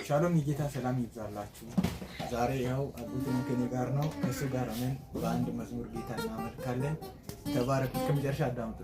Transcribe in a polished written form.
ሻሎም የጌታ ሰላም ይብዛላችሁ። ዛሬ ያው አቡነ ከኔ ጋር ነው። ከሱ ጋር ሆነን በአንድ መዝሙር ጌታ እናመልካለን። ተባረኩ። እስከመጨረሻ አዳምጡ።